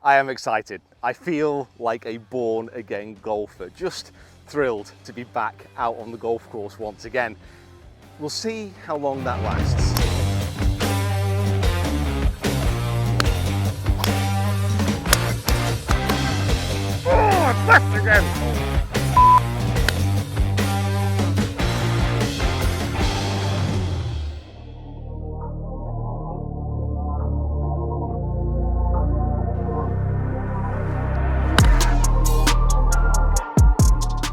I am excited. I feel like a born-again golfer, just thrilled to be back out on the golf course once again. We'll see how long that lasts. Oh, it's left again!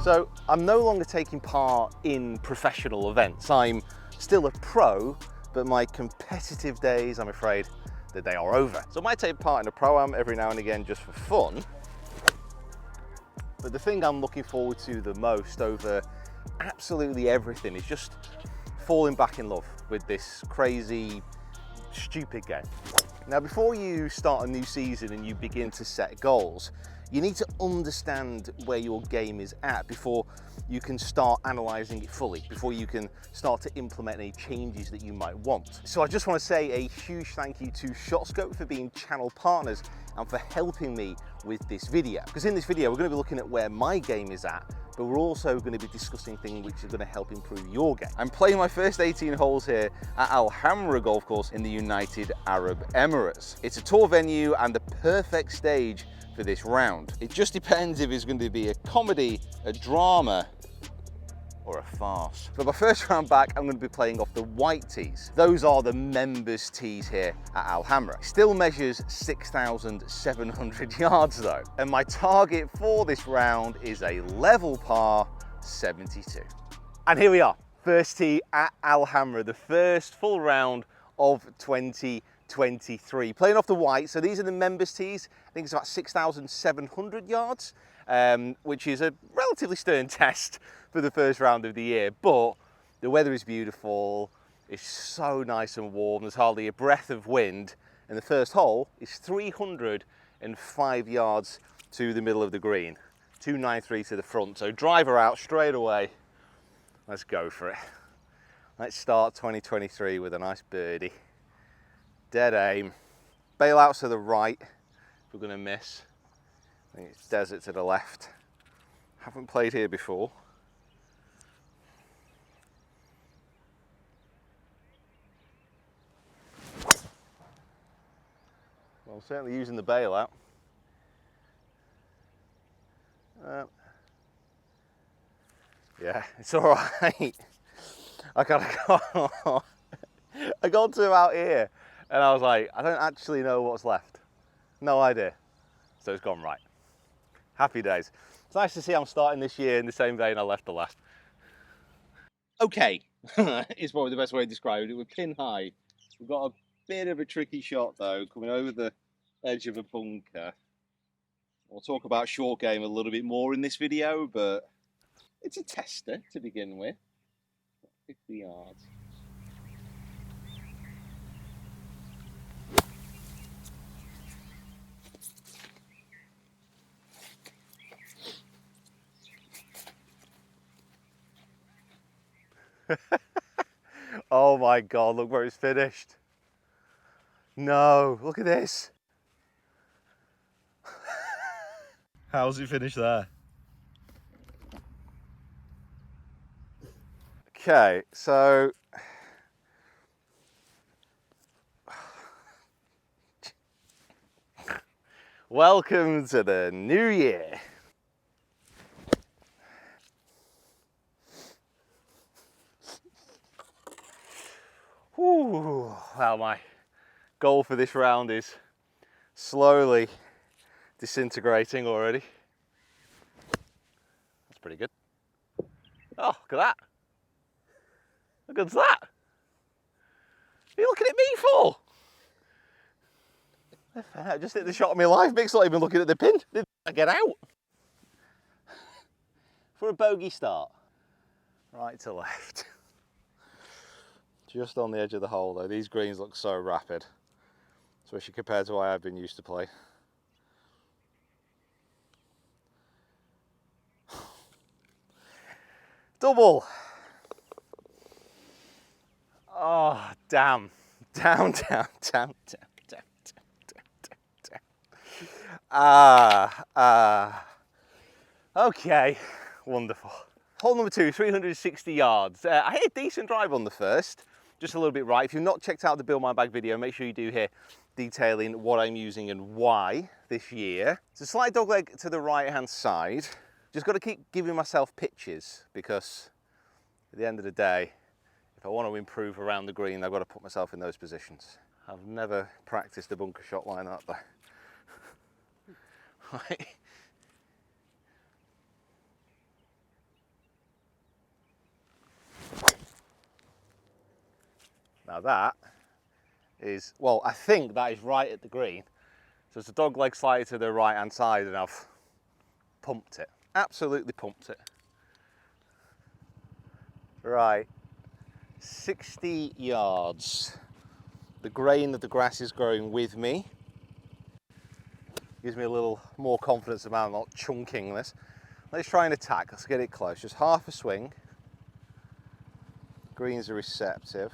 So I'm no longer taking part in professional events. I'm still a pro, but my competitive days, I'm afraid, that they are over. So I might take part in a pro-am every now and again just for fun. But the thing I'm looking forward to the most over absolutely everything is just falling back in love with this crazy, stupid game. Now, before you start a new season and you begin to set goals, you need to understand where your game is at before you can start analysing it fully, before you can start to implement any changes that you might want. So I just want to say a huge thank you to ShotScope for being channel partners and for helping me with this video. Because in this video, we're going to be looking at where my game is at, but we're also going to be discussing things which are going to help improve your game. I'm playing my first 18 holes here at Al Hamra Golf Course in the United Arab Emirates. It's a tour venue and the perfect stage for this round. It just depends if it's going to be a comedy, a drama, or a farce. For my first round back, I'm going to be playing off the white tees. Those are the members tees here at Al Hamra. Still measures 6,700 yards though. And my target for this round is a level par 72. And here we are, first tee at Al Hamra, the first full round of 2023. Playing off the white, so these are the members tees. I think it's about 6,700 yards, which is a relatively stern test for the first round of the year, but the weather is beautiful. It's so nice and warm. There's hardly a breath of wind, and the first hole is 305 yards to the middle of the green, 293 to the front. So driver out straight away. Let's go for it. Let's start 2023 with a nice birdie. Dead aim. Bailouts to the right if we're going to miss. I think it's desert to the left. Haven't played here before. Well, I'm certainly using the bailout. Yeah, it's all right. I got to about here and I was like, I don't actually know what's left. No idea. So it's gone right. Happy days. It's nice to see I'm starting this year in the same vein I left the last. Okay, is probably the best way to describe it. We're pin high. We've got a bit of a tricky shot though, coming over the edge of a bunker. We'll talk about short game a little bit more in this video, but it's a tester to begin with. 50 yards. Oh my God, look where it's finished. No, look at this. How's it finished there? Okay, so welcome to the new year. Whew, well, my goal for this round is slowly disintegrating already. That's pretty good. Oh, look at that. How good's that? What are you looking at me for? I just hit the shot of my life. Mick's not even looking at the pin. Did I get out? For a bogey start. Right to left. Just on the edge of the hole though. These greens look so rapid, especially compared to what I've been used to play. Double. Oh, damn. Down, down, down, down, down, down, down, down, down. Okay, wonderful. Hole number 2, 360 yards. I hit a decent drive on the first, just a little bit right. If you've not checked out the Build My Bag video, make sure you do here, detailing what I'm using and why this year. It's a slight dog leg to the right hand side. Just got to keep giving myself pitches, because at the end of the day, if I want to improve around the green, I've got to put myself in those positions. I've never practiced a bunker shot like that though. Right. Now that is, well, I think that is right at the green. So it's a dog leg slightly to the right hand side, and I've pumped it. Absolutely pumped it. Right, 60 yards. The grain of the grass is growing with me. Gives me a little more confidence about not chunking this. Let's try and attack. Let's get it close. Just half a swing. Greens are receptive.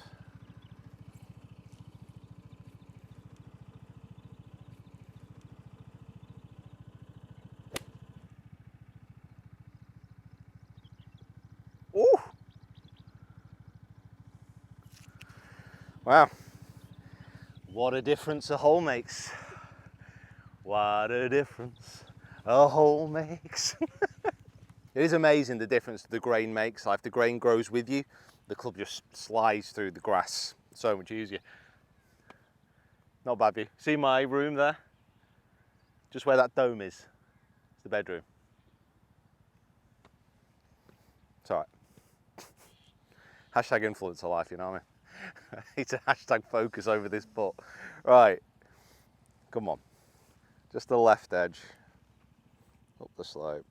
Ooh! Wow. What a difference a hole makes. What a difference a hole makes. It is amazing the difference the grain makes. Like, if the grain grows with you, the club just slides through the grass so much easier. Not bad view. See my room there? Just where that dome is. It's the bedroom. It's all right. Hashtag influencer life, you know what I mean? It's a hashtag focus over this putt. Right, come on. Just the left edge, up the slope.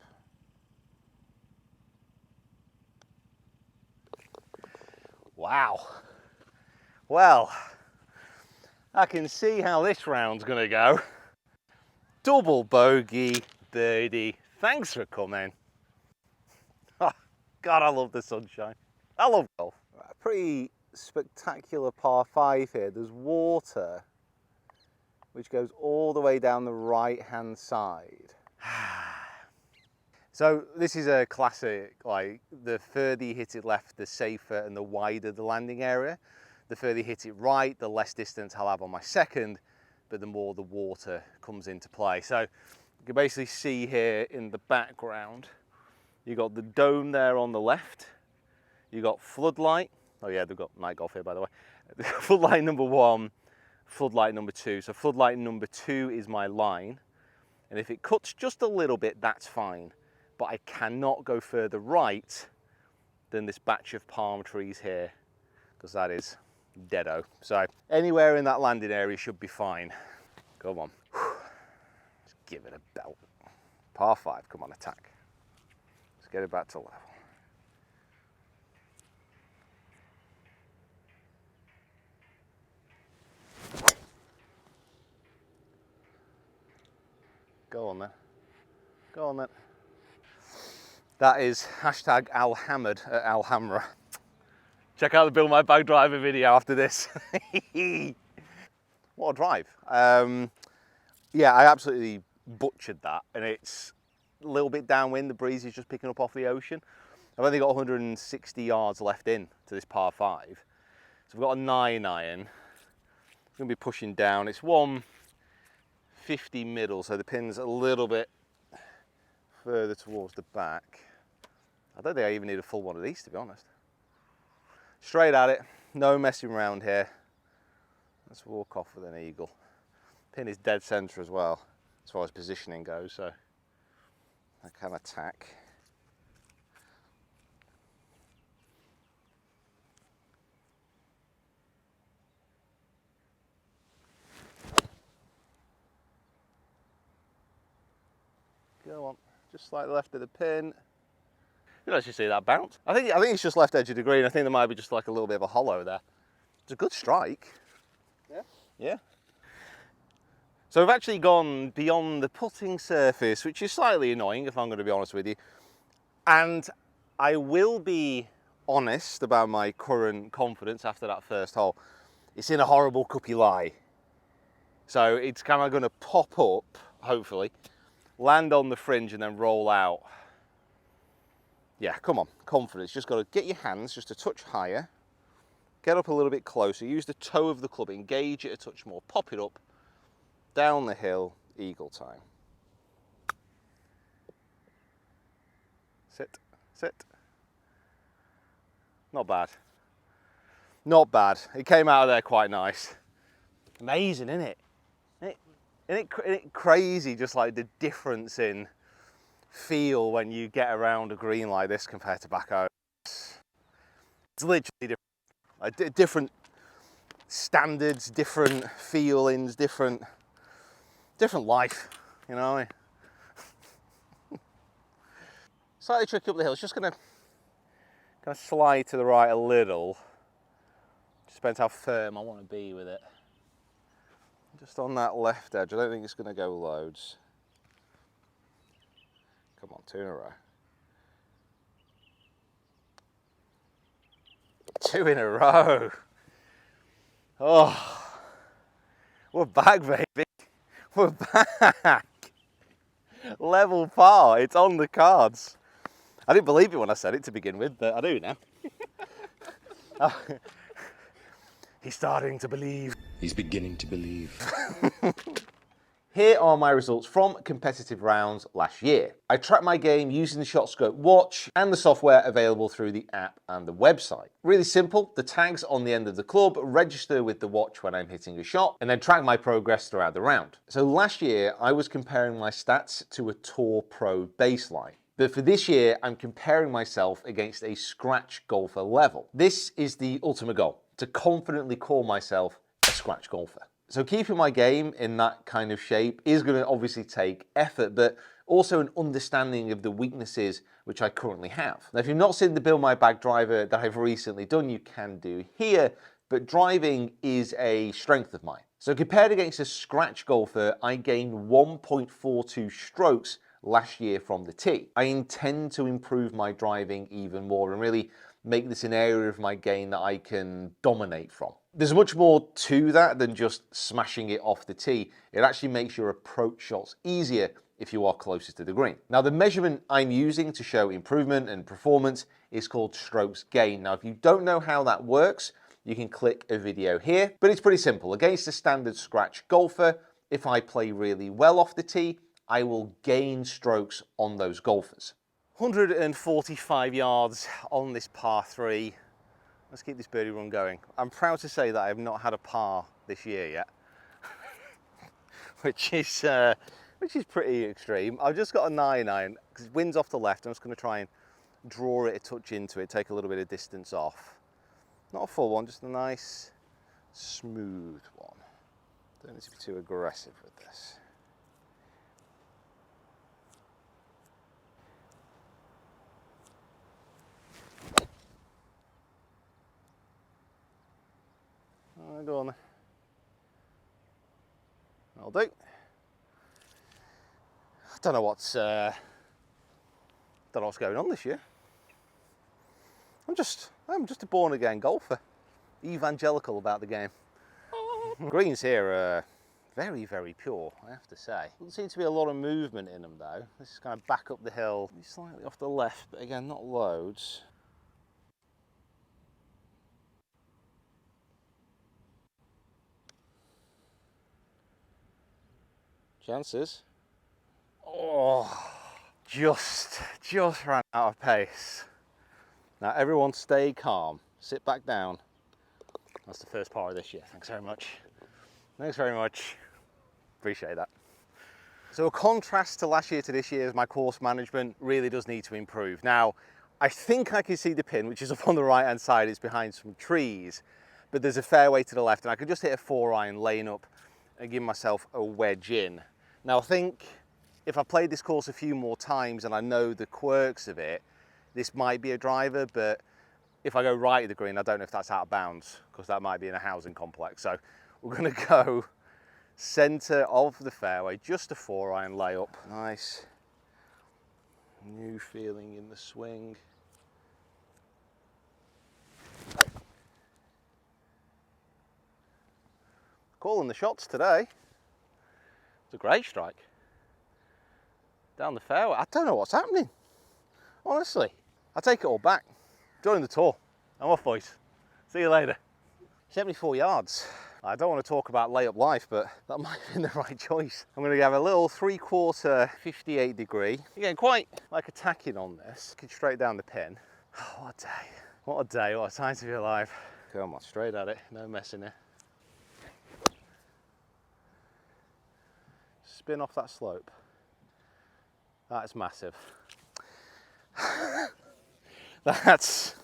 Wow. Well, I can see how this round's gonna go. Double bogey, birdie. Thanks for coming. Oh, God, I love the sunshine. I love golf. A pretty spectacular par 5 here. There's water which goes all the way down the right hand side. So this is a classic, like, the further you hit it left, the safer and the wider the landing area. The further you hit it right, the less distance I'll have on my second, but the more the water comes into play. So you can basically see here in the background, you got the dome there on the left, you got floodlight. Oh yeah, they've got night golf here, by the way. Floodlight number 1, floodlight number 2. So floodlight number 2 is my line. And if it cuts just a little bit, that's fine. But I cannot go further right than this batch of palm trees here, because that is deado. So anywhere in that landing area should be fine. Come on. Just give it a belt. Par 5, come on, attack. Let's get it back to level. Go on then. Go on then. That is hashtag Alhammed at Alhambra. Check out the Build My Bag driver video after this. What a drive. Yeah, I absolutely butchered that, and it's a little bit downwind. The breeze is just picking up off the ocean. I've only got 160 yards left in to this par 5. So I've got a 9 iron. I'm going to be pushing down. It's 150 middle, so the pin's a little bit further towards the back. I don't think I even need a full one of these, to be honest. Straight at it, no messing around here. Let's walk off with an eagle. Pin is dead center as well, as far as positioning goes, so I can attack. Go on, just slightly left of the pin. You can actually see that bounce. I think it's just left edge of the green. I think there might be just like a little bit of a hollow there. It's a good strike. Yeah? Yeah. So I've actually gone beyond the putting surface, which is slightly annoying if I'm going to be honest with you. And I will be honest about my current confidence after that first hole. It's in a horrible cuppy lie. So it's kind of going to pop up hopefully. Land on the fringe and then roll out. Yeah, come on, confidence. Just got to get your hands just a touch higher. Get up a little bit closer. Use the toe of the club, engage it a touch more. Pop it up, down the hill, eagle time. Sit, sit. Not bad. Not bad. It came out of there quite nice. Amazing, isn't it? Isn't it crazy, just like the difference in feel when you get around a green like this compared to back home? It's literally different. Like, different standards, different feelings, different life, you know. Slightly tricky up the hill. It's just gonna kind of slide to the right a little. Just depends how firm I want to be with it. Just on that left edge. I don't think it's going to go loads. Come on, 2 in a row. 2 in a row. Oh, we're back, baby. We're back. Level par. It's on the cards. I didn't believe it when I said it to begin with, but I do now. Oh. He's starting to believe. He's beginning to believe. Here are my results from competitive rounds last year. I tracked my game using the ShotScope watch and the software available through the app and the website. Really simple, the tags on the end of the club register with the watch when I'm hitting a shot and then track my progress throughout the round. So last year I was comparing my stats to a Tour Pro baseline. But for this year, I'm comparing myself against a scratch golfer level. This is the ultimate goal, to confidently call myself a scratch golfer. So keeping my game in that kind of shape is going to obviously take effort, but also an understanding of the weaknesses which I currently have. Now, if you've not seen the Build My Bag driver that I've recently done, you can do here, but driving is a strength of mine. So compared against a scratch golfer, I gained 1.42 strokes last year from the tee. I intend to improve my driving even more and really make this an area of my game that I can dominate from. There's much more to that than just smashing it off the tee. It actually makes your approach shots easier if you are closer to the green. Now, the measurement I'm using to show improvement and performance is called strokes gain. Now, if you don't know how that works, you can click a video here, but it's pretty simple. Against a standard scratch golfer, if I play really well off the tee, I will gain strokes on those golfers. 145 yards on this par 3. Let's keep this birdie run going. I'm proud to say that I have not had a par this year yet, which is pretty extreme. I've just got a 9 iron because wind's off the left. I'm just going to try and draw it a touch into it, take a little bit of distance off. Not a full one, just a nice, smooth one. Don't need to be too aggressive with this. Go on then. I'll do. I don't know what's going on this year. I'm just a born again golfer, evangelical about the game. Greens here are very, very pure, I have to say. Doesn't seem to be a lot of movement in them though. This is kind of back up the hill, slightly off the left, but again, not loads. Chances. Oh, just ran out of pace. Now everyone stay calm, sit back down. That's the first part of this year. Thanks very much. Thanks very much. Appreciate that. So a contrast to last year to this year is my course management really does need to improve. Now, I think I can see the pin, which is up on the right hand side. It's behind some trees, but there's a fairway to the left and I could just hit a 4 iron laying up and give myself a wedge in. Now I think if I played this course a few more times and I know the quirks of it, this might be a driver, but if I go right of the green, I don't know if that's out of bounds because that might be in a housing complex. So we're gonna go center of the fairway, just a 4 iron layup. Nice new feeling in the swing. Calling the shots today. It's a great strike. down the fairway. I don't know what's happening, honestly. I take it all back. Join the tour. I'm off, boys. See you later. 74 yards. I don't want to talk about layup life, but that might have been the right choice. I'm going to have a little 3/4 58 degree. Again, quite like attacking on this. Looking straight down the pin. Oh, what a day. What a day. What a time to be alive. Come on, straight at it. No messing it. Spin off that slope. That's massive. That's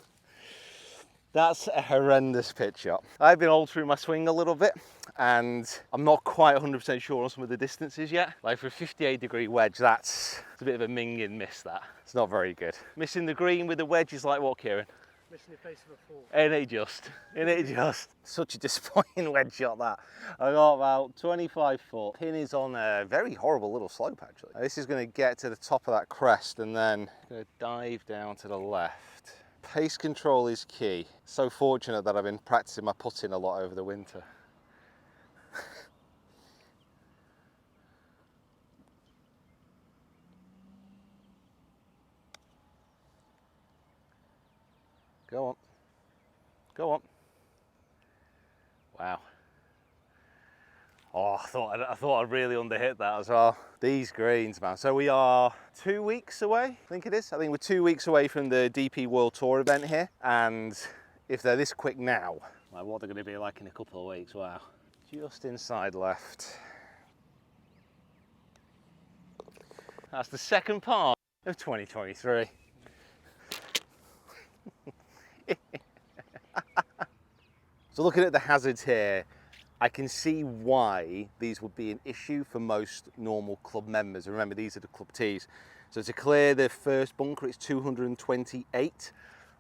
a horrendous pitch shot. I've been altering my swing a little bit and I'm not quite 100% sure on some of the distances yet. Like for a 58 degree wedge, it's a bit of a minging miss that. It's not very good. Missing the green with the wedge is like what, Kieran? Missing the face of a four. Ain't it just? Ain't it just? Such a disappointing wedge shot that. I got about 25 foot. Pin is on a very horrible little slope actually. This is going to get to the top of that crest and then going to dive down to the left. Pace control is key. So fortunate that I've been practicing my putting a lot over the winter. Go on. Go on. Wow. Oh, I thought I'd really underhit that as well. These greens, man. So we are 2 weeks away, I think it is. I think we're 2 weeks away from the DP World Tour event here. And if they're this quick now, like what they're going to be like in a couple of weeks, wow. Just inside left. That's the second part of 2023. So looking at the hazards here, I can see why these would be an issue for most normal club members. Remember, these are the club tees. So to clear the first bunker, it's 228,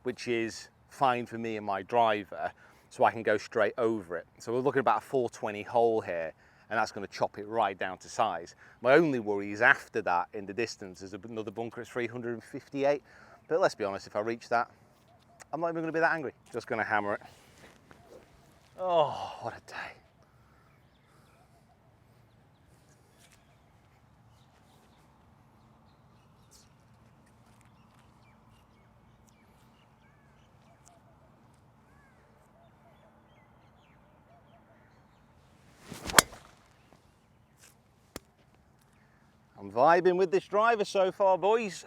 which is fine for me and my driver, so I can go straight over it. So we're looking at about a 420 hole here, and that's going to chop it right down to size. My only worry is after that, in the distance, there's another bunker at 358. But let's be honest, if I reach that, I'm not even going to be that angry. Just going to hammer it. Oh, what a day. I'm vibing with this driver so far, boys.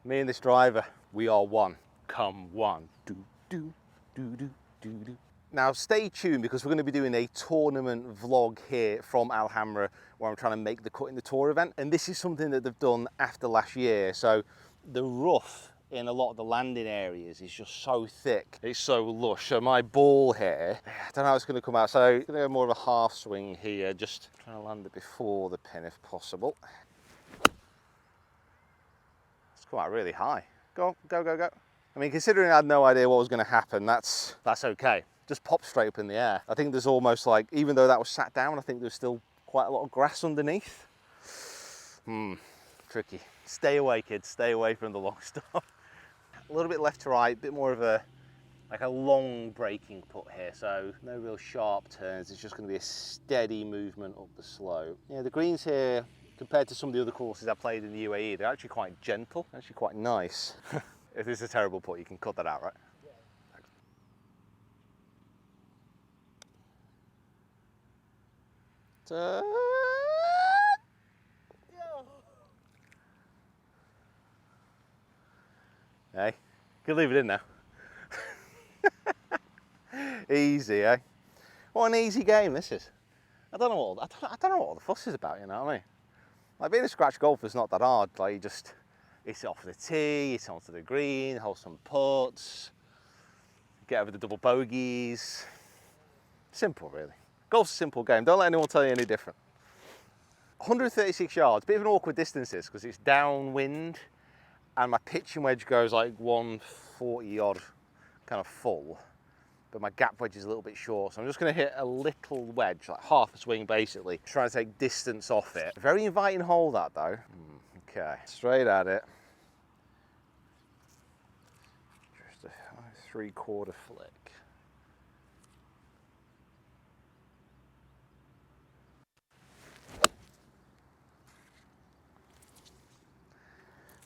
Me and this driver, we are one. Come one. Do, do, do, do, do, do. Now stay tuned because we're going to be doing a tournament vlog here from Alhambra where I'm trying to make the cut in the tour event. And this is something that they've done after last year. So the rough in a lot of the landing areas is just so thick. It's so lush. So my ball here, I don't know how it's going to come out. So I'm going to go more of a half swing here, just trying to land it before the pin if possible. It's come out really high. Go, go, go, go. I mean, considering I had no idea what was going to happen, that's okay. Just pop straight up in the air. I think there's almost like, even though that was sat down, I think there's still quite a lot of grass underneath. Tricky. Stay away, kids. Stay away from the long stuff. A little bit left to right, a bit more of a long braking putt here, so no real sharp turns. It's just going to be a steady movement up the slope. Yeah, the greens here, compared to some of the other courses I played in the UAE, they're actually quite gentle, actually quite nice. If this is a terrible putt, you can cut that out, right? Yeah. Hey, you can leave it in now. Easy, eh? What an easy game this is. I don't know what all the fuss is about, you know what I mean? Like being a scratch golfer is not that hard. Like you just, it's off the tee, it's onto the green, hold some putts, get over the double bogeys. Simple, really. Golf's a simple game. Don't let anyone tell you any different. 136 yards, bit of an awkward distance because it's downwind and my pitching wedge goes like 140 odd, kind of full, but my gap wedge is a little bit short. So I'm just going to hit a little wedge, like half a swing basically, trying to take distance off it. Very inviting hole that though. Okay, straight at it. Just a 3/4 flick.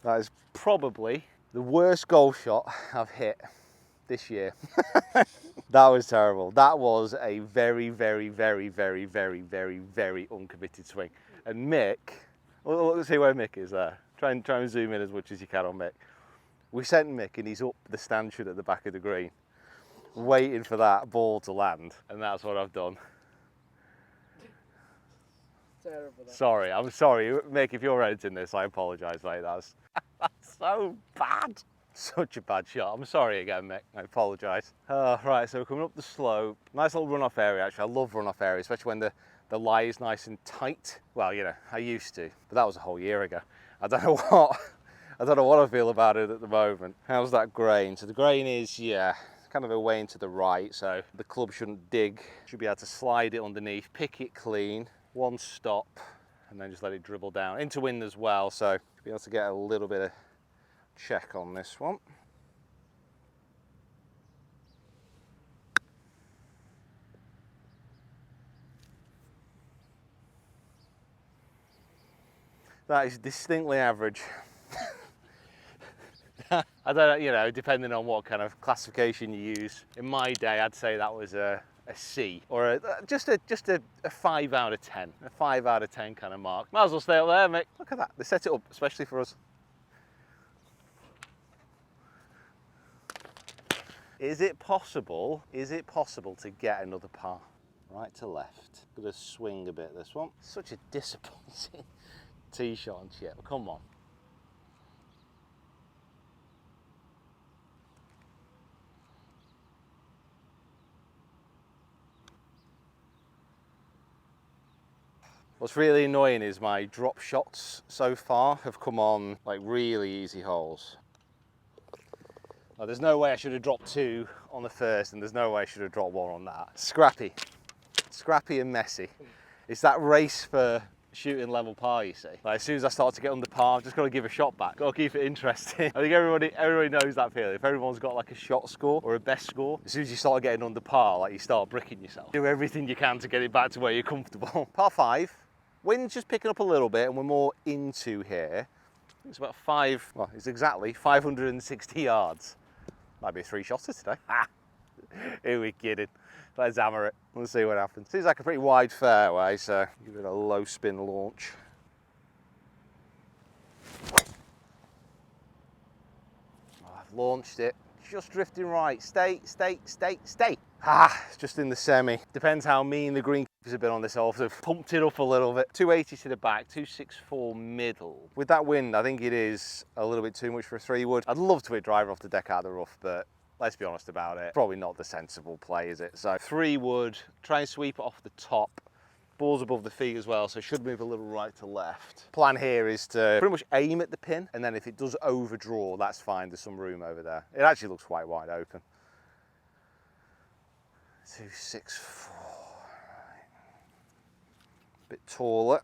That is probably the worst golf shot I've hit this year. That was terrible. That was a very, very, very, very, very, very, very uncommitted swing. And Mick, well, let's see where Mick is there. Try and zoom in as much as you can on Mick. We sent Mick and he's up the stanchion at the back of the green, waiting for that ball to land, and that's what I've done. Terrible. Sorry, I'm sorry, Mick, if you're editing this, I apologise, mate. That's so bad. Such a bad shot. I'm sorry again, Mick. I apologise. Right, so we're coming up the slope. Nice little runoff area, actually. I love runoff areas, especially when the lie is nice and tight. Well, you know, I used to, but that was a whole year ago. I don't know what I feel about it at the moment. How's that grain? So the grain is, yeah, kind of away into the right, so the club shouldn't dig. Should be able to slide it underneath, pick it clean, one stop, and then just let it dribble down. Into wind as well, so be able to get a little bit of check on this one. That is distinctly average. I don't know, you know, depending on what kind of classification you use. In my day, I'd say that was a C, or just a 5 out of 10, a 5 out of 10 kind of mark. Might as well stay up there, mate. Look at that, they set it up especially for us. Is it possible to get another par? Right to left. Gonna swing a bit this one. Such a disappointing tee shot and chip. Come on. What's really annoying is my drop shots so far have come on like really easy holes. Now, there's no way I should have dropped 2 on the first, and there's no way I should have dropped 1 on that. Scrappy and messy. It's that race for shooting level par, you see. Like, as soon as I start to get under par, I've just got to give a shot back. Got to keep it interesting. I think everybody knows that feeling. If everyone's got like a shot score or a best score, as soon as you start getting under par, like you start bricking yourself. Do everything you can to get it back to where you're comfortable. Par 5, wind's just picking up a little bit, and we're more into here. It's about it's exactly 560 yards. Might be a 3-shotter today. Who are we kidding? Let's hammer it. Let's see what happens. Seems like a pretty wide fairway, so give it a low spin launch. I've launched it. Just drifting right. Stay. It's just in the semi. Depends how mean the greenkeepers have been on this hole. So I've pumped it up a little bit. 280 to the back, 264 middle. With that wind, I think it is a little bit too much for a 3-wood. I'd love to hit driver off the deck out of the rough, but let's be honest about it. Probably not the sensible play, is it? So 3-wood, try and sweep it off the top. Ball's above the feet as well, so should move a little right to left. Plan here is to pretty much aim at the pin, and then if it does overdraw, that's fine. There's some room over there. It actually looks quite wide open. 264. Right. Bit taller.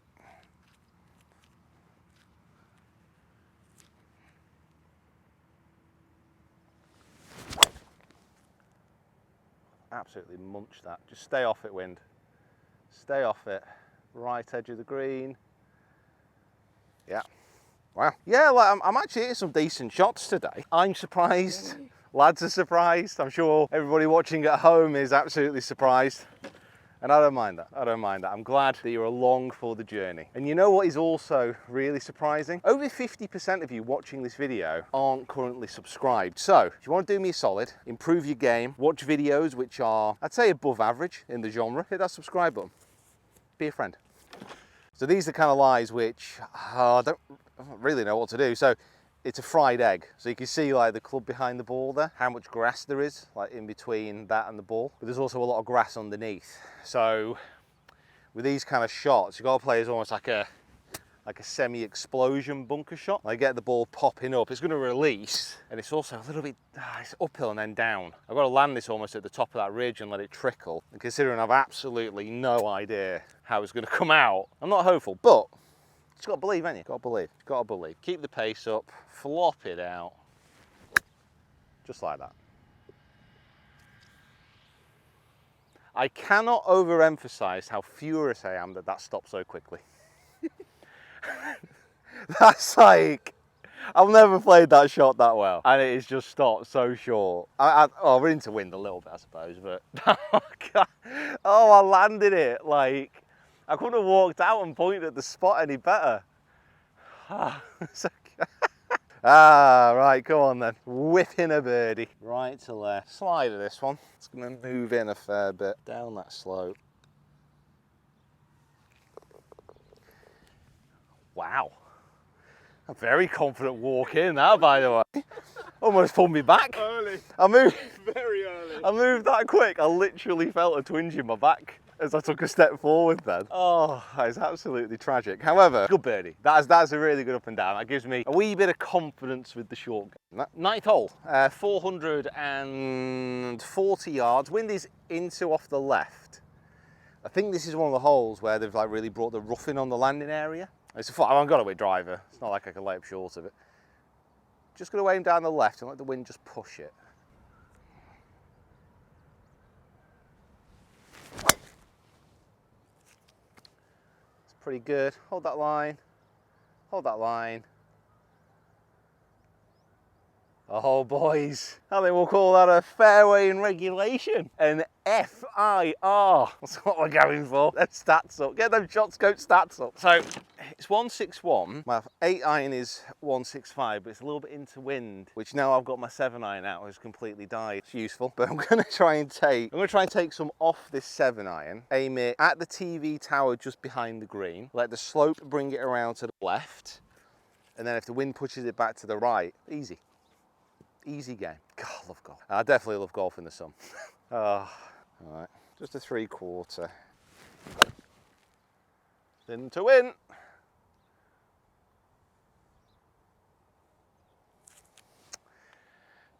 Absolutely munch that. Just stay off it, wind. Stay off it. Right edge of the green. Yeah. Wow. Yeah, like, I'm actually hitting some decent shots today. I'm surprised. Lads are surprised. I'm sure everybody watching at home is absolutely surprised. And I don't mind that. I don't mind that. I'm glad that you're along for the journey. And you know what is also really surprising? Over 50% of you watching this video aren't currently subscribed. So if you want to do me a solid, improve your game, watch videos which are, I'd say, above average in the genre, hit that subscribe button. Be a friend. So these are the kind of lies which I don't really know what to do. So it's a fried egg. So you can see like the club behind the ball there, how much grass there is like in between that and the ball. But there's also a lot of grass underneath. So with these kind of shots, you've got to play as almost like a semi-explosion bunker shot. I get the ball popping up, it's going to release, and it's also a little bit, it's uphill and then down. I've got to land this almost at the top of that ridge and let it trickle. And considering I've absolutely no idea how it's going to come out, I'm not hopeful, but you've got to believe, haven't you? Got to believe, got to believe. Keep the pace up, flop it out, just like that. I cannot overemphasize how furious I am that that stopped so quickly. That's like, I've never played that shot that well, and it is just stopped so short. Oh, we're into wind a little bit, I suppose, but oh, God. Oh, I landed it like I couldn't have walked out and pointed at the spot any better. Right, come on then. Whip in a birdie. Right to left. Slide of this one. It's going to move in a fair bit down that slope. Wow. A very confident walk in that, by the way. Almost pulled me back. Early. I moved. Very early. I moved that quick. I literally felt a twinge in my back as I took a step forward then. Oh, it's absolutely tragic. However, good birdie. That's a really good up and down. That gives me a wee bit of confidence with the short game. Ninth hole, 440 yards. Wind is into off the left. I think this is one of the holes where they've like really brought the roughing on the landing area. It's a I've got a way driver. It's not like I can lay up short of it. Just going to aim down the left and let the wind just push it. It's pretty good. Hold that line. Hold that line. Oh, boys, I think we'll call that a fairway in regulation. An FIR. That's what we're going for. Them stats up. Get them shot scope stats up. So it's 161. My 8 iron is 165, but it's a little bit into wind, which now I've got my 7 iron out has completely died. It's useful, but I'm going to try and take some off this 7 iron, aim it at the TV tower just behind the green, let the slope bring it around to the left, and then if the wind pushes it back to the right, easy. Easy game. God, I love golf. I definitely love golf in the sun. Oh, all right, just a 3/4. Thin to win.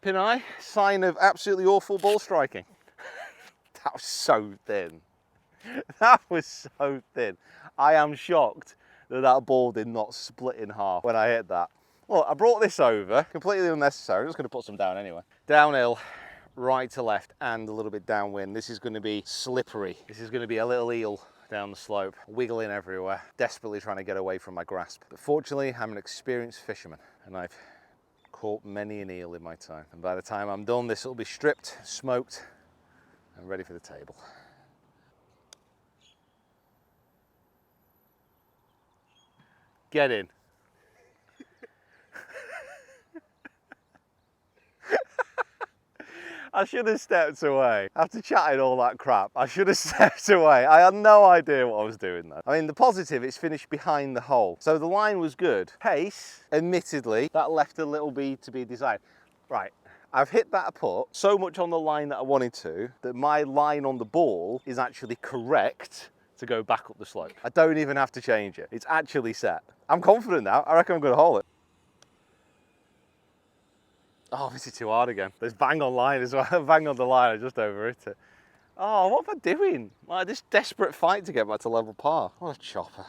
Pin eye, sign of absolutely awful ball striking. That was so thin. That was so thin. I am shocked that that ball did not split in half when I hit that. Well, I brought this over, completely unnecessary. I'm just going to put some down anyway. Downhill, right to left, and a little bit downwind. This is going to be slippery. This is going to be a little eel down the slope, wiggling everywhere, desperately trying to get away from my grasp. But fortunately, I'm an experienced fisherman, and I've caught many an eel in my time. And by the time I'm done, this will be stripped, smoked, and ready for the table. Get in. I should have stepped away. After chatting all that crap, I should have stepped away. I had no idea what I was doing then. I mean, the positive, it's finished behind the hole. So the line was good. Pace, admittedly, that left a little bit to be desired. Right, I've hit that putt so much on the line that I wanted to, that my line on the ball is actually correct to go back up the slope. I don't even have to change it. It's actually set. I'm confident now. I reckon I'm going to hole it. Oh, this is too hard again. There's bang on line as well. Bang on the line, I just overhit it. Oh, what am I doing? Like this desperate fight to get back to level par. What a chopper.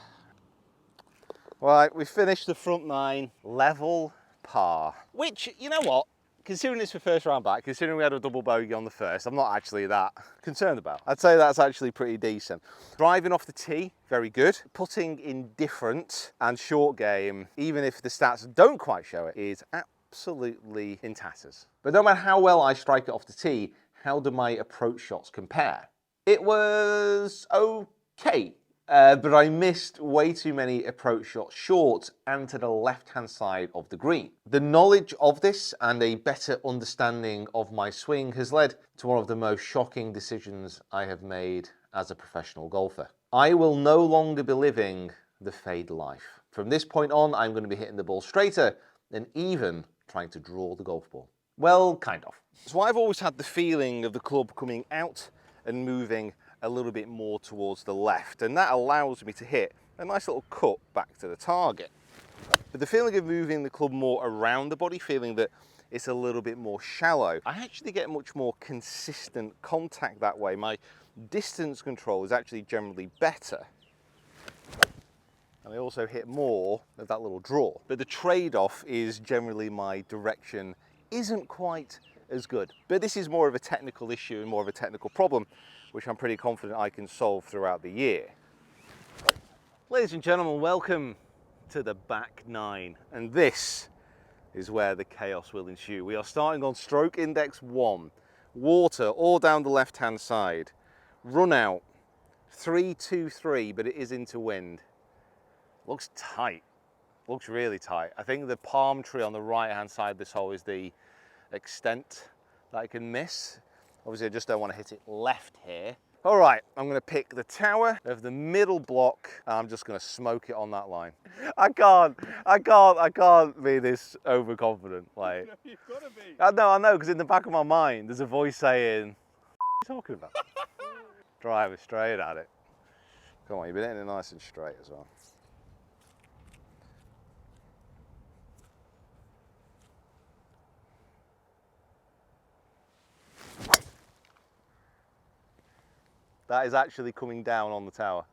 Right, we finished the front 9, level par. Which, you know what? Considering it's the first round back, considering we had a double bogey on the first, I'm not actually that concerned about. I'd say that's actually pretty decent. Driving off the tee, very good. Putting indifferent and short game, even if the stats don't quite show it, is absolutely in tatters. But no matter how well I strike it off the tee, how do my approach shots compare? It was okay, but I missed way too many approach shots short and to the left-hand side of the green. The knowledge of this and a better understanding of my swing has led to one of the most shocking decisions I have made as a professional golfer. I will no longer be living the fade life. From this point on, I'm going to be hitting the ball straighter and even trying to draw the golf ball. Well, kind of. So I've always had the feeling of the club coming out and moving a little bit more towards the left, and that allows me to hit a nice little cut back to the target. But the feeling of moving the club more around the body, feeling that it's a little bit more shallow, I actually get much more consistent contact that way. My distance control is actually generally better. And I also hit more of that little draw. But the trade-off is generally my direction isn't quite as good. But this is more of a technical issue and more of a technical problem, which I'm pretty confident I can solve throughout the year. Ladies and gentlemen, welcome to the back 9. And this is where the chaos will ensue. We are starting on stroke index 1. Water all down the left-hand side. Run out 3-2-3, but it is into wind. Looks tight. Looks really tight. I think the palm tree on the right-hand side of this hole is the extent that I can miss. Obviously, I just don't want to hit it left here. All right, I'm going to pick the tower of the middle block, and I'm just going to smoke it on that line. I can't be this overconfident. Like, No, you've got to be. I know, because in the back of my mind, there's a voice saying, "What are you talking about?" Drive it straight at it. Come on, you've been hitting it nice and straight as well. That is actually coming down on the tower.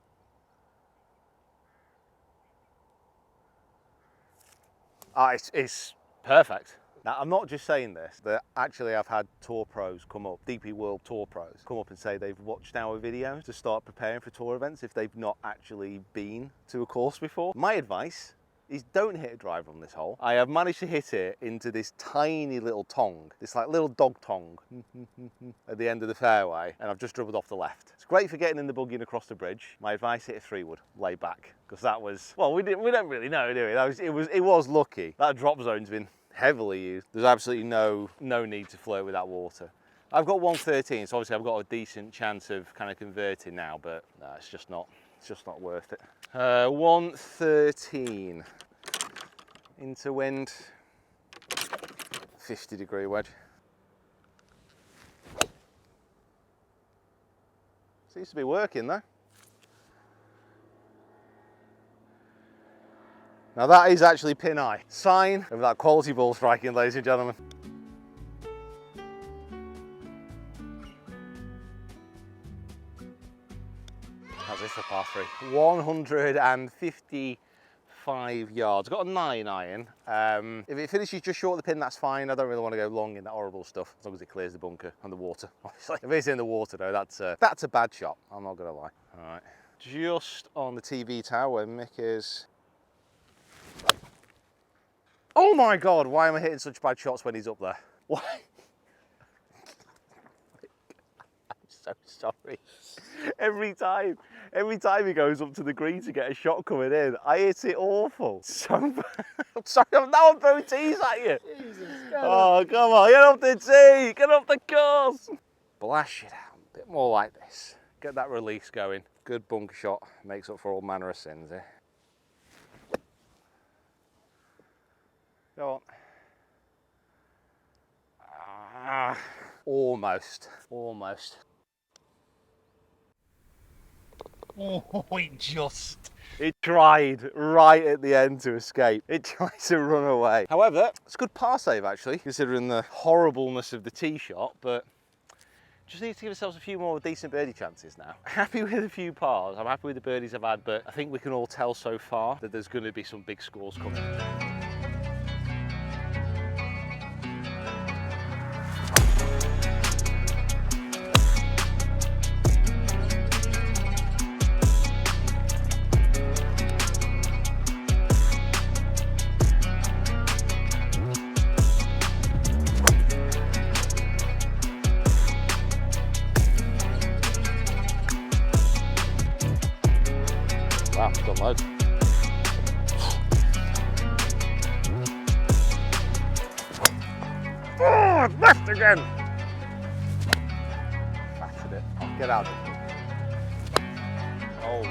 It's perfect. Now, I'm not just saying this, that actually I've had tour pros come up, DP World Tour pros, come up and say they've watched our videos to start preparing for tour events if they've not actually been to a course before. My advice is don't hit a driver on this hole. I have managed to hit it into this tiny little tong, this like little dog tong at the end of the fairway, and I've just dribbled off the left. It's great for getting in the buggy and across the bridge. My advice, hit a 3-wood, lay back, because that was, well, we don't really know, do we? It was lucky. That drop zone's been heavily used. There's absolutely no need to flirt with that water. I've got 113, so obviously I've got a decent chance of kind of converting now, but no, it's just not worth it. 113 into wind, 50-degree wedge. Seems to be working though. Now that is actually pin eye. Sign of that quality ball striking, ladies and gentlemen. How's this for par 3? 155 yards. Got a 9 iron. If it finishes just short of the pin, that's fine. I don't really want to go long in that horrible stuff, as long as it clears the bunker and the water, obviously. If it's in the water though, that's a bad shot. I'm not gonna lie. All right, just on the TV tower where Mick is. Oh my God, why am I hitting such bad shots when he's up there? Why? I'm so sorry. Every time he goes up to the green to get a shot coming in, I hit it awful. So bad. I'm sorry, now I'm throwing tees at you. Jesus, oh, come on, get off the tee, get off the course. Blash it out, a bit more like this. Get that release going. Good bunker shot, makes up for all manner of sins here. Go on. Almost. Oh, it tried right at the end to escape. It tried to run away. However, it's a good par save actually, considering the horribleness of the tee shot, but just need to give ourselves a few more decent birdie chances now. Happy with a few pars, I'm happy with the birdies I've had, but I think we can all tell so far that there's going to be some big scores coming. Wow, got loads. Oh, left again. That's it. I'll get out of it. Oh.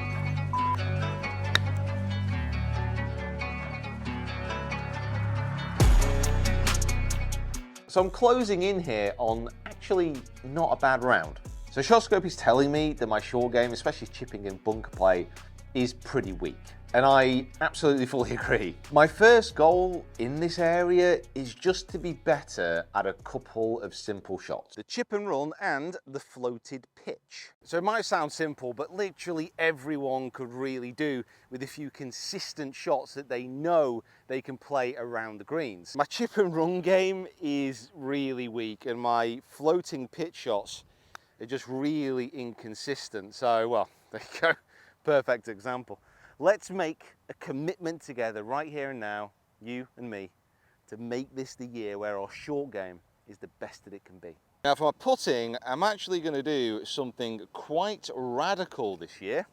So I'm closing in here on actually not a bad round. So ShotScope is telling me that my short game, especially chipping and bunker play, is pretty weak. And I absolutely fully agree. My first goal in this area is just to be better at a couple of simple shots. The chip and run and the floated pitch. So it might sound simple, but literally everyone could really do with a few consistent shots that they know they can play around the greens. My chip and run game is really weak, and my floating pitch shots are just really inconsistent. So, well, there you go. Perfect example. Let's make a commitment together right here and now, you and me, to make this the year where our short game is the best that it can be. Now for my putting, I'm actually going to do something quite radical this year.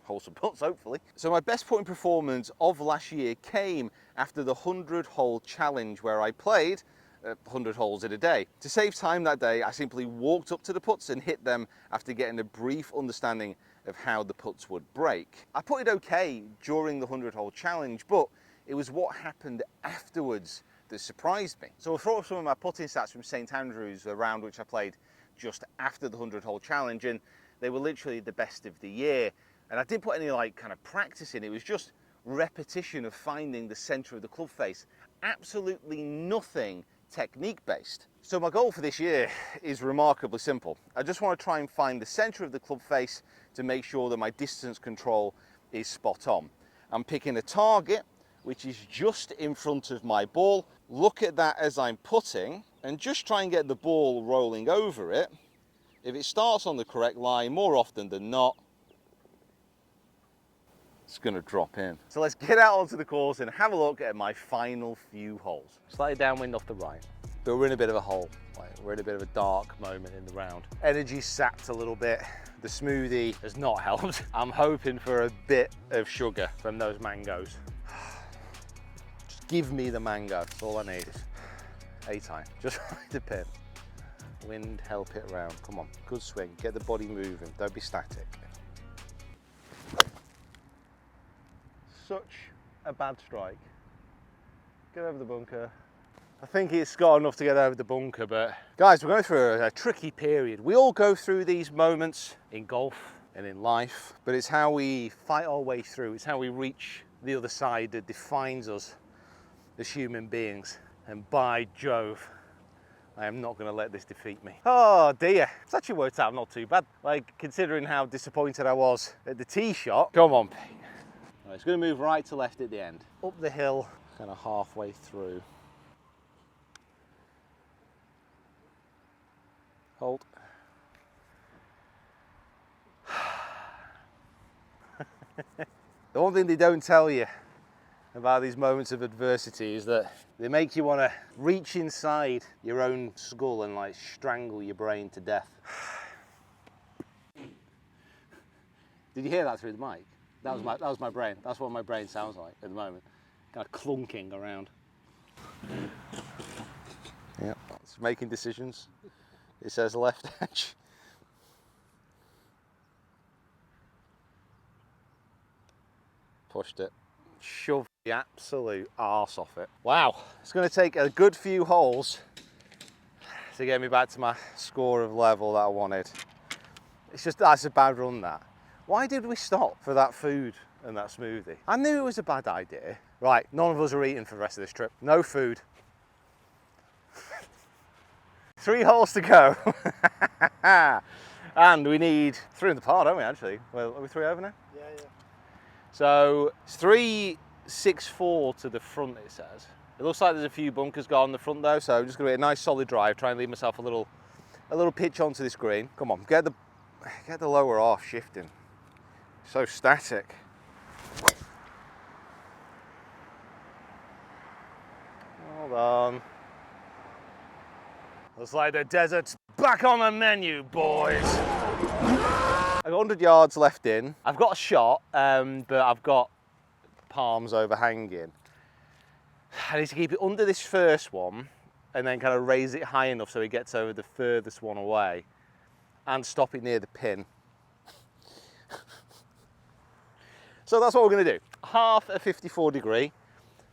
Hold some putts, hopefully. So my best putting performance of last year came after the 100-hole challenge, where I played 100 holes in a day. To save time that day, I simply walked up to the putts and hit them after getting a brief understanding of how the putts would break. I putted okay during the 100-hole challenge, but it was what happened afterwards that surprised me. So I'll throw up some of my putting stats from St Andrews, a round which I played just after the 100-hole challenge, and they were literally the best of the year. And I didn't put any like kind of practice in, it was just repetition of finding the center of the club face. Absolutely nothing technique based. So my goal for this year is remarkably simple. I just want to try and find the center of the club face to make sure that my distance control is spot on. I'm picking a target which is just in front of my ball. Look at that as I'm putting and just try and get the ball rolling over it. If it starts on the correct line, more often than not, it's going to drop in. So let's get out onto the course and have a look at my final few holes. Slightly downwind off the right, but we're in a bit of a hole. We're in a bit of a dark moment in the round. Energy sapped a little bit. The smoothie has not helped. I'm hoping for a bit of sugar from those mangoes. Just give me the mango. That's all I need. A-time. Just right the pin. Wind, help it around. Come on, good swing. Get the body moving. Don't be static. Such a bad strike. Get over the bunker. I think it's got enough to get over the bunker, but guys, we're going through a tricky period. We all go through these moments in golf and in life, but it's how we fight our way through. It's how we reach the other side that defines us as human beings. And by Jove, I am not going to let this defeat me. Oh dear, it's actually worked out not too bad. Like, considering how disappointed I was at the tee shot. Come on, Pete. Right, it's going to move right to left at the end. Up the hill, kind of halfway through. Hold. The one thing they don't tell you about these moments of adversity is that they make you want to reach inside your own skull and like strangle your brain to death. Did you hear that through the mic? That was my brain. That's what my brain sounds like at the moment. Kind of clunking around. Yeah, it's making decisions. It says left edge. Pushed it. Shoved the absolute arse off it. Wow, it's going to take a good few holes to get me back to my score of level that I wanted. It's just, that's a bad run, that. Why did we stop for that food and that smoothie? I knew it was a bad idea. Right, none of us are eating for the rest of this trip. No food. 3 holes to go. And we need 3 in the par, don't we, actually? Well, are we 3 over now? Yeah. So it's 364 to the front, it says. It looks like there's a few bunkers gone on the front though, so I'm just going to get a nice solid drive, try and leave myself a little pitch onto this green. Come on, get the lower half shifting. So static. Hold on. Looks like the desert's back on the menu, boys. I've got 100 yards left in. I've got a shot, but I've got palms overhanging. I need to keep it under this first one and then kind of raise it high enough so it gets over the furthest one away and stop it near the pin. So that's what we're going to do. Half a 54 degree,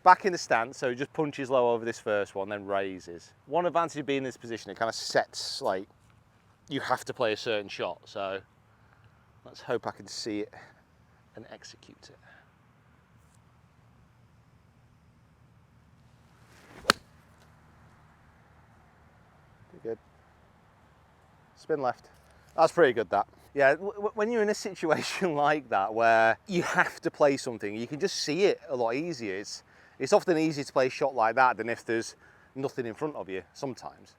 back in the stance, so it just punches low over this first one, then raises. One advantage of being in this position, it kind of sets, like, you have to play a certain shot, so let's hope I can see it and execute it. Pretty good. Spin left. That's pretty good, that. Yeah, when you're in a situation like that where you have to play something, you can just see it a lot easier. It's often easier to play a shot like that than if there's nothing in front of you sometimes.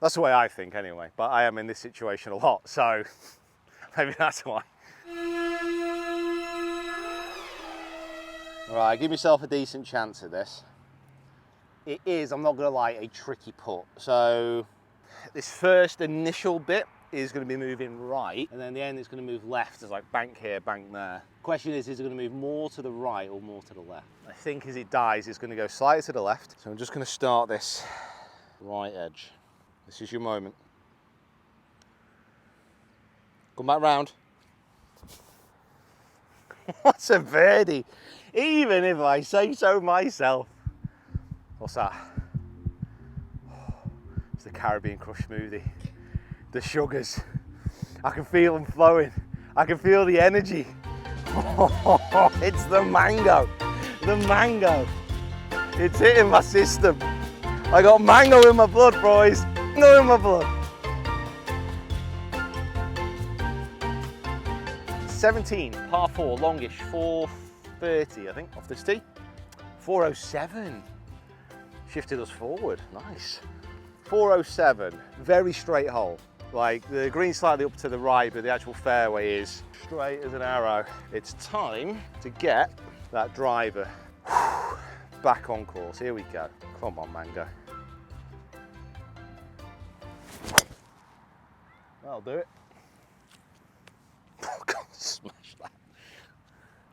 That's the way I think anyway, but I am in this situation a lot, so maybe that's why. All right, give yourself a decent chance at this. it is, I'm not gonna lie, a tricky putt. So this first initial bit is going to be moving right, and then the end is going to move left. There's like bank here, bank there. Question is it going to move more to the right or more to the left? I think as it dies, it's going to go slightly to the left. So I'm just going to start this right edge. This is your moment. Come back round. What's a birdie? Even if I say so myself. What's that? It's the Caribbean Crush smoothie. The sugars. I can feel them flowing. I can feel the energy. It's the mango. The mango. It's hitting my system. I got mango in my blood, boys. Mango in my blood. 17, par 4, longish, 430, I think, off this tee. 407. Shifted us forward. Nice. 407. Very straight hole. Like the green's slightly up to the right, but the actual fairway is straight as an arrow. It's time to get that driver back on course. Here we go. Come on, Mango. That'll do it. Oh, God, smash that.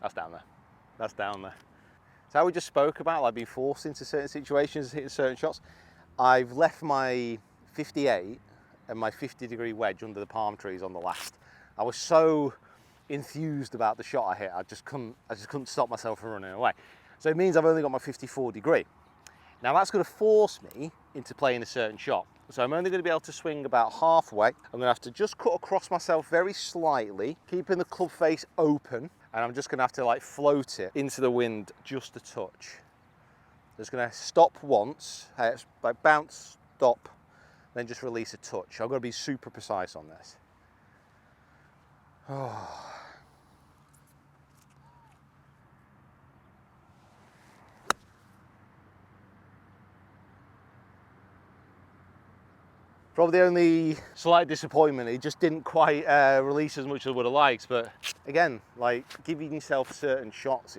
That's down there. That's down there. So how we just spoke about, like being forced into certain situations, hitting certain shots. I've left my 58 and my 50-degree wedge under the palm trees on the last. I was so enthused about the shot I hit, I just couldn't stop myself from running away. So it means I've only got my 54-degree. Now that's going to force me into playing a certain shot. So I'm only going to be able to swing about halfway. I'm going to have to just cut across myself very slightly, keeping the club face open, and I'm just going to have to like float it into the wind just a touch. Just going to stop once, like bounce, stop, then just release a touch. I've got to be super precise on this. Oh. Probably the only slight disappointment, it just didn't quite release as much as I would have liked. But again, like giving yourself certain shots,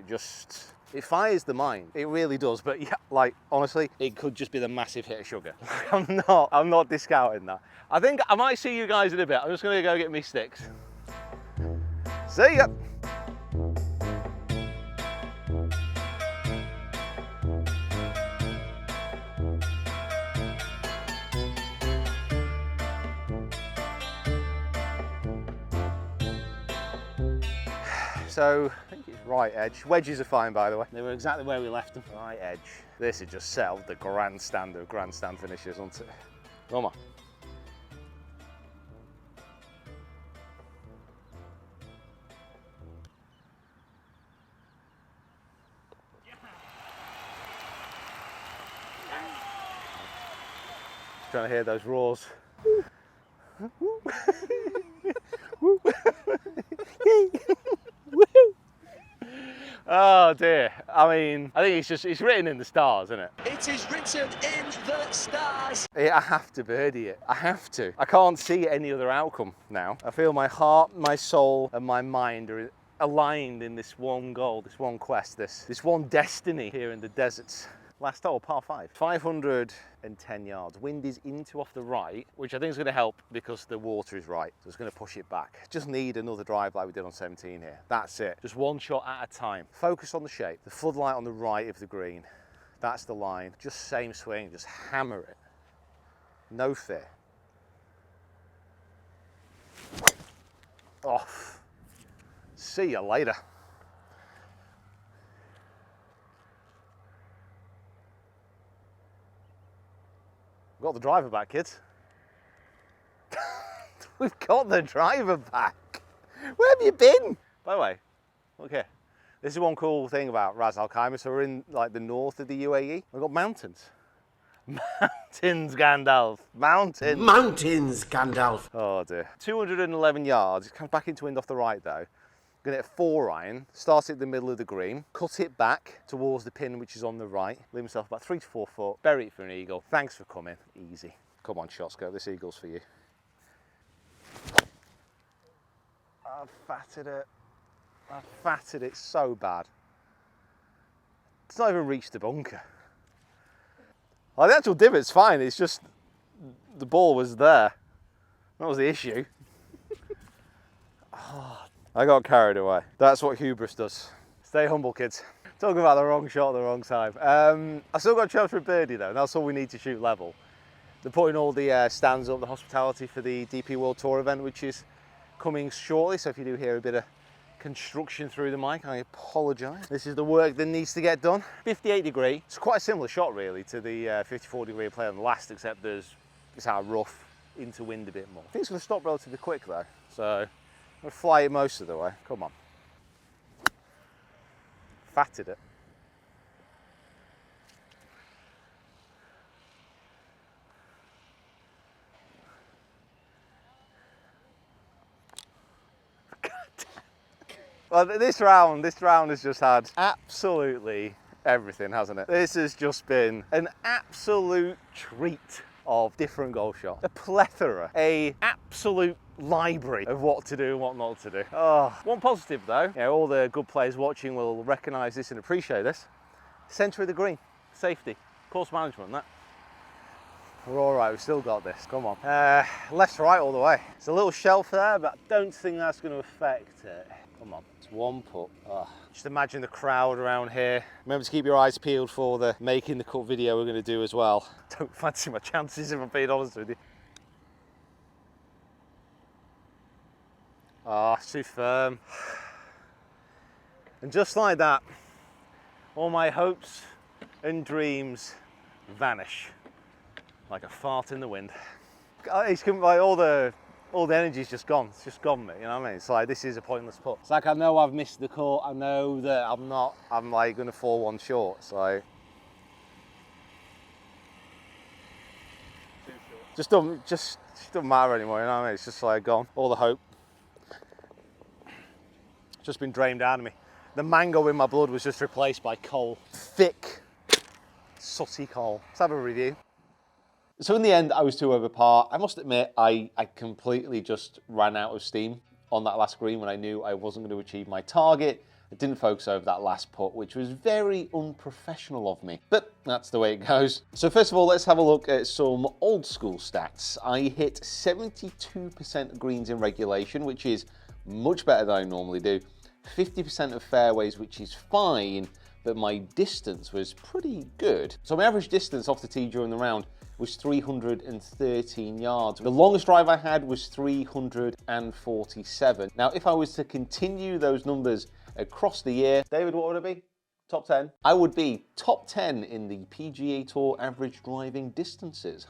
it fires the mind. It really does. But yeah, like honestly, it could just be the massive hit of sugar. I'm not discounting that. I think I might see you guys in a bit. I'm just gonna go get me sticks. See ya. So I think it's right edge. Wedges are fine, by the way. They were exactly where we left them. Right edge. This is just settled the grandstand of grandstand finishes, isn't it? Come on. Just trying to hear those roars. Oh dear. I mean, I think it's written in the stars, isn't it? It is written in the stars. I have to birdie it. I have to. I can't see any other outcome now. I feel my heart, my soul, and my mind are aligned in this one goal, this one quest, this one destiny here in the deserts. Last hole, par 5. 510 yards. Wind is into off the right, which I think is going to help because the water is right. So it's going to push it back. Just need another drive like we did on 17 here. That's it. Just one shot at a time. Focus on the shape. The floodlight on the right of the green. That's the line. Just same swing. Just hammer it. No fear. Off. See you later. We've got the driver back, kids. We've got the driver back. Where have you been? By the way, okay, this is one cool thing about Ras Al Khaimah. So we're in like the north of the UAE. We've got mountains. Mountains, Gandalf. Mountains. Mountains, Gandalf. Oh dear. 211 yards. It comes back into wind off the right though. Gonna hit a 4-iron, start it in the middle of the green, cut it back towards the pin which is on the right, leave myself about 3 to 4 foot, bury it for an eagle. Thanks for coming, easy. Come on Shotsko, this eagle's for you. I've fatted it so bad. It's not even reached the bunker. Well, the actual divot's fine, it's just the ball was there. That was the issue. Oh, I got carried away. That's what hubris does. Stay humble, kids. Talking about the wrong shot at the wrong time. I still got a chance for a birdie though, and that's all we need to shoot level. They're putting all the stands up, the hospitality for the DP World Tour event, which is coming shortly. So if you do hear a bit of construction through the mic, I apologise. This is the work that needs to get done. 58 degree. It's quite a similar shot really to the 54 degree play on the last, except it's out rough into wind a bit more. I think it's going to stop relatively quick though, so I'm going to fly it most of the way. Come on. Fatted it. Well, this round has just had absolutely everything, hasn't it? This has just been an absolute treat of different golf shots. A plethora, a absolute library of what to do and what not to do. Oh, one positive though, you know, all the good players watching will recognise this and appreciate this. Centre of the green, safety, course management, that. We're all right, we've still got this, come on. Left to right all the way. It's a little shelf there, but I don't think that's going to affect it. Come on, it's one putt. Oh. Just imagine the crowd around here. Remember to keep your eyes peeled for the making the cut video we're going to do as well. Don't fancy my chances if I'm being honest with you. Oh, it's too firm. And just like that, all my hopes and dreams vanish like a fart in the wind. It's like all the energy's just gone. It's just gone, mate. You know what I mean? It's like this is a pointless putt. It's like I know I've missed the cut. I know that I'm like going to fall one short. So just doesn't matter anymore. You know what I mean? It's just like gone. All the hope just been drained out of me. The mango in my blood was just replaced by coal. Thick, sooty coal. Let's have a review. So in the end, I was 2 over par. I must admit, I completely just ran out of steam on that last green when I knew I wasn't going to achieve my target. I didn't focus over that last putt, which was very unprofessional of me, but that's the way it goes. So first of all, let's have a look at some old school stats. I hit 72% greens in regulation, which is much better than I normally do. 50% of fairways, which is fine, but my distance was pretty good. So my average distance off the tee during the round was 313 yards. The longest drive I had was 347. Now, if I was to continue those numbers across the year, David, what would it be? Top 10? I would be top 10 in the PGA Tour average driving distances.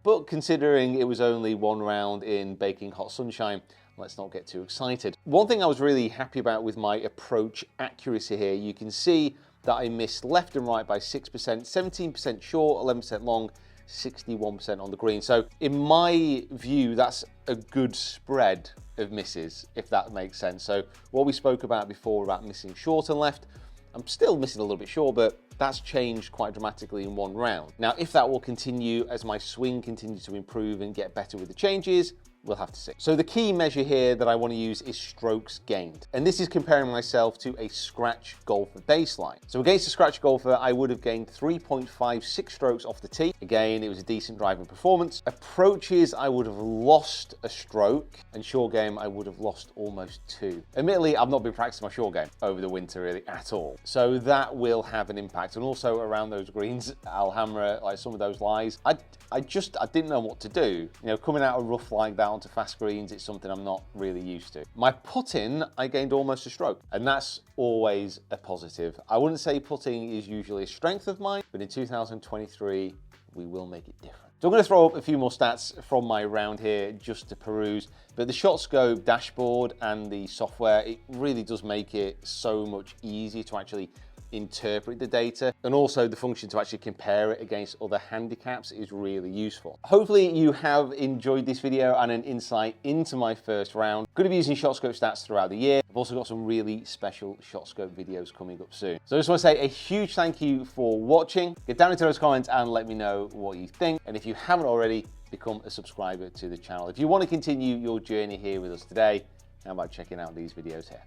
But considering it was only one round in baking hot sunshine, let's not get too excited. One thing I was really happy about with my approach accuracy here, you can see that I missed left and right by 6%, 17% short, 11% long, 61% on the green. So in my view, that's a good spread of misses, if that makes sense. So what we spoke about before about missing short and left, I'm still missing a little bit short, but that's changed quite dramatically in one round. Now, if that will continue as my swing continues to improve and get better with the changes, we'll have to see. So the key measure here that I want to use is strokes gained. And this is comparing myself to a scratch golfer baseline. So against a scratch golfer, I would have gained 3.56 strokes off the tee. Again, it was a decent driving performance. Approaches, I would have lost a stroke, and short game, I would have lost almost 2. Admittedly, I've not been practicing my short game over the winter really at all. So that will have an impact. And also around those greens, I'll hammer like some of those lies. I didn't know what to do. You know, coming out of rough like that onto fast greens, it's something I'm not really used to. My putting, I gained almost a stroke, and that's always a positive. I wouldn't say putting is usually a strength of mine, but in 2023, we will make it different. So I'm going to throw up a few more stats from my round here just to peruse, but the ShotScope dashboard and the software, it really does make it so much easier to actually interpret the data, and also the function to actually compare it against other handicaps is really useful. Hopefully you have enjoyed this video and an insight into my first round. Going to be using ShotScope stats throughout the year. I've also got some really special ShotScope videos coming up soon. So I just want to say a huge thank you for watching. Get down into those comments and let me know what you think. And if you haven't already, become a subscriber to the channel. If you want to continue your journey here with us today, how about checking out these videos here?